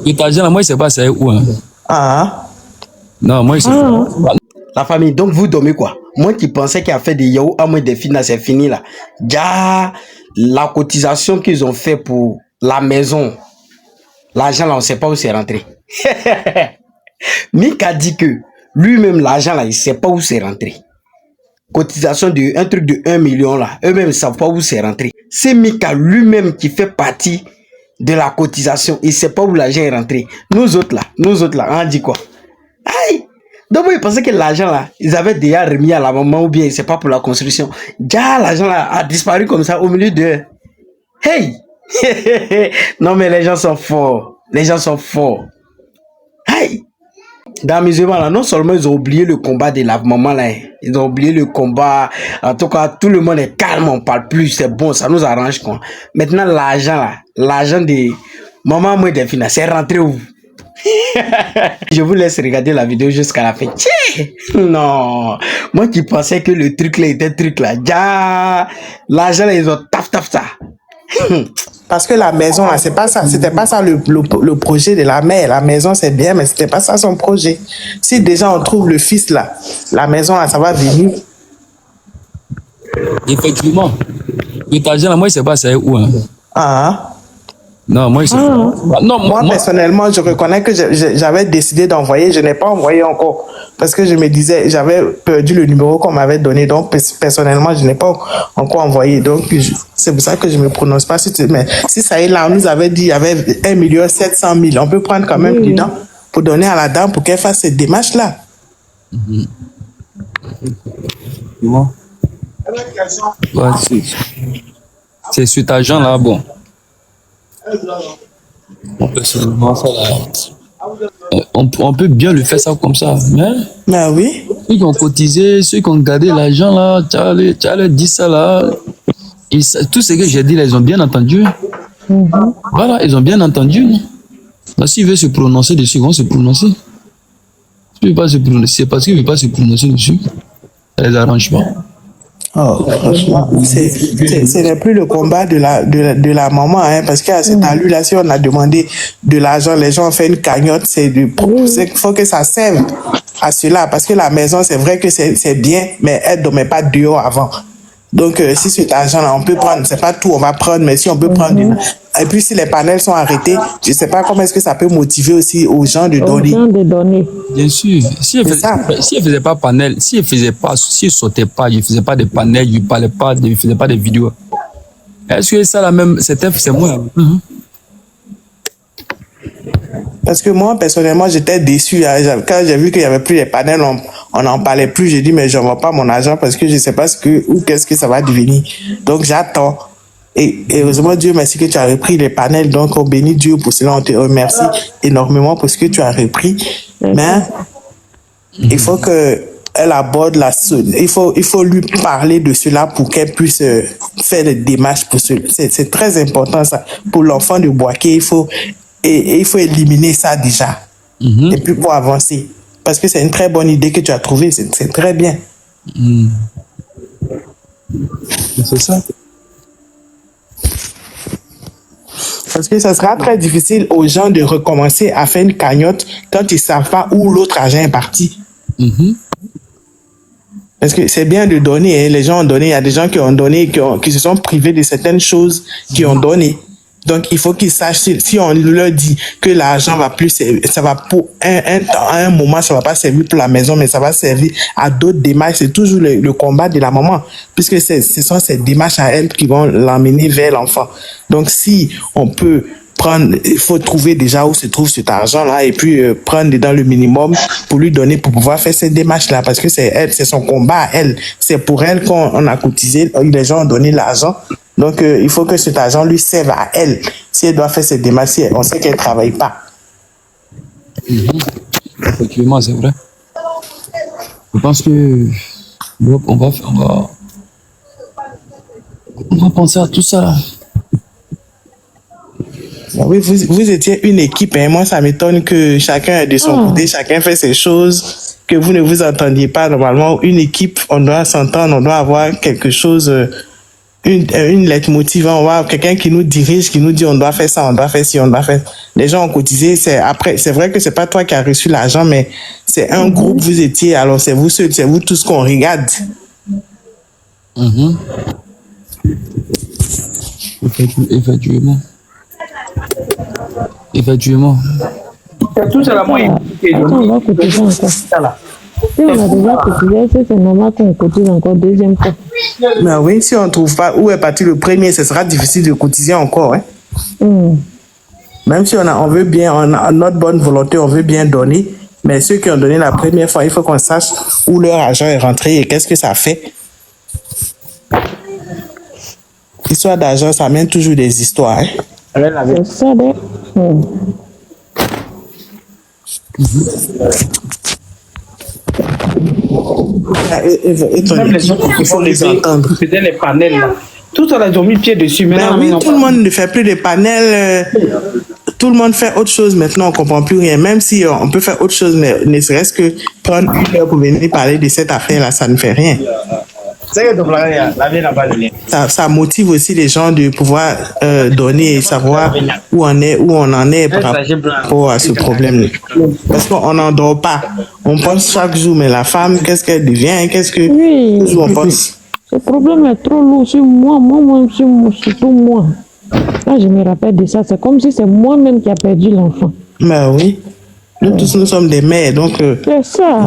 Cet argent-là, moi, je ne sais pas c'est où. Hein. Ah. Non, moi, je sais pas. La famille, donc vous dormez quoi? Moi qui pensais qu'il a fait des yaourts à moins des filles, c'est fini là. Déjà, la cotisation qu'ils ont fait pour la maison, l'argent là, on ne sait pas où c'est rentré. Mika dit que lui-même, l'argent là, il ne sait pas où c'est rentré. Cotisation de un truc de 1 million là, eux-mêmes ne savent pas où c'est rentré. C'est Mika lui-même qui fait partie de la cotisation. Il ne sait pas où l'argent est rentré. Nous autres là, on dit quoi? Aïe! Donc moi, je pensais que l'argent là, ils avaient déjà remis à la maman ou bien c'est pas pour la construction. Déjà, l'argent là a disparu comme ça au milieu de... Hey! Non mais les gens sont forts. Les gens sont forts. Hey! Dans Musulman là, non seulement ils ont oublié le combat de la maman là, ils ont oublié le combat. En tout cas, tout le monde est calme, on parle plus, c'est bon, ça nous arrange quoi. Maintenant, l'argent là, l'argent de maman moi des finances, c'est rentré où? Je vous laisse regarder la vidéo jusqu'à la fin. Tchè! Non, moi qui pensais que le truc là était truc là. Ja, l'argent là, ils ont taf ça. Parce que la maison là, c'est pas ça, c'était pas ça le projet de la mère. La maison c'est bien, mais c'était pas ça son projet. Si déjà on trouve le fils là, la maison là, ça va venir. Effectivement. Cet argent-là, moi, je ne sais pas c'est où. Hein. Ah. Non, moi, je sais pas. Non, Moi, personnellement, je reconnais que j'avais décidé d'envoyer. Je n'ai pas envoyé encore. Parce que je me disais, j'avais perdu le numéro qu'on m'avait donné. Donc, personnellement, je n'ai pas encore envoyé. Donc, c'est pour ça que je ne me prononce pas. Mais si ça est là, on nous avait dit, il y avait 1 700 000. On peut prendre quand même dedans pour donner à la dame pour qu'elle fasse cette démarche-là. Ouais, c'est cet argent-là, bon. Personnellement, ça, là, on peut bien le faire ça comme ça, mais Ben oui. ceux qui ont cotisé, ceux qui ont gardé l'argent là, tu as leur dit ça là, tout ce que j'ai dit là, ils ont bien entendu. Voilà, ils ont bien entendu. S'ils veulent se prononcer dessus, ils vont se prononcer. S'ils ne veulent pas se prononcer, c'est parce qu'ils ne veulent pas se prononcer dessus. Ça les arrange pas. Oh, franchement, ce n'est plus le combat de la maman, hein, parce qu'à cet allu-là, si on a demandé de l'argent, les gens ont fait une cagnotte, il faut que ça serve à cela, parce que la maison, c'est vrai que c'est bien, mais elle ne dormait pas dehors avant. Donc, si cet argent-là, on peut prendre, c'est pas tout, on va prendre, mais si on peut prendre, et puis si les panels sont arrêtés, je ne sais pas comment est-ce que ça peut motiver aussi aux gens de donner. Bien sûr. Si elle faisait pas panel, si elle sautait pas, je ne faisais pas de panel, je ne parlais pas, je ne faisais pas de vidéos. Est-ce que ça la même, c'est moi? Parce que moi, personnellement, j'étais déçu. Quand j'ai vu qu'il n'y avait plus les panels, on n'en parlait plus. J'ai dit, mais je n'envoie pas mon argent parce que je ne sais pas qu'est-ce que ça va devenir. Donc, j'attends. Et heureusement, Dieu merci que tu as repris les panels. Donc, on bénit Dieu pour cela. On te remercie énormément pour ce que tu as repris. Mais il faut qu'elle aborde il faut lui parler de cela pour qu'elle puisse faire des démarches pour cela. C'est très important, ça. Pour l'enfant de Boaké, il faut éliminer ça déjà. Et puis pour avancer. Parce que c'est une très bonne idée que tu as trouvée. C'est très bien. C'est ça. Parce que ça sera très difficile aux gens de recommencer à faire une cagnotte quand ils ne savent pas où l'autre argent est parti. Parce que c'est bien de donner. Hein. Les gens ont donné. Il y a des gens qui ont donné, qui se sont privés de certaines choses, qui ont donné. Donc, il faut qu'ils sachent, si on leur dit que l'argent va plus servir, ça va pour un moment, ça va pas servir pour la maison, mais ça va servir à d'autres démarches. C'est toujours le combat de la maman, puisque ce sont ces démarches à elle qui vont l'emmener vers l'enfant. Donc, si on peut prendre, il faut trouver déjà où se trouve cet argent-là et puis prendre dans le minimum pour lui donner, pour pouvoir faire cette démarche-là, parce que c'est elle, c'est son combat à elle. C'est pour elle qu'on a cotisé, les gens ont donné l'argent. Donc, il faut que cet argent lui serve à elle. Si elle doit faire cette démarche, on sait qu'elle ne travaille pas. Effectivement, c'est vrai. Je pense que on va penser à tout ça là. Oui, vous étiez une équipe. Hein. Moi, ça m'étonne que chacun est de son côté, chacun fait ses choses, que vous ne vous entendiez pas. Normalement, une équipe, on doit s'entendre, on doit avoir quelque chose une lettre motivant, on va quelqu'un qui nous dirige, qui nous dit on doit faire ça, on doit faire ci, on doit faire. Les gens ont cotisé, c'est vrai que c'est pas toi qui as reçu l'argent, mais c'est un groupe, vous étiez, alors c'est vous tous qu'on regarde. Effectivement. Effectivement. C'est tout cela, moi. On va cotiser encore. Si on a déjà cotisé, c'est normal qu'on cotise encore deuxième fois. Mais oui, si on ne trouve pas où est parti le premier, ce sera difficile de cotiser encore. Hein. Même si on veut bien, on a notre bonne volonté, on veut bien donner, mais ceux qui ont donné la première fois, il faut qu'on sache où leur argent est rentré et qu'est-ce que ça fait. L'histoire d'argent, ça mène toujours des histoires. Hein. C'est ça, Même les autres qui font les entendre. C'était les panels là. Tout ça, ils ont mis pied dessus. Mais oui, tout le monde ne fait plus de panels. Tout le monde fait autre chose maintenant, on ne comprend plus rien. Même si on peut faire autre chose, mais ne serait-ce que prendre une heure pour venir parler de cette affaire-là, ça ne fait rien. Ça motive aussi les gens de pouvoir donner et savoir où on en est par rapport à ce problème. Parce qu'on n'en dort pas. On pense chaque jour, mais la femme, qu'est-ce qu'elle devient? Qu'est-ce que on pense? Ce problème est trop lourd sur moi, surtout moi. Quand je me rappelle de ça, c'est comme si c'est moi-même qui a perdu l'enfant. Ben oui. Nous tous, nous sommes des mères, donc... C'est ça.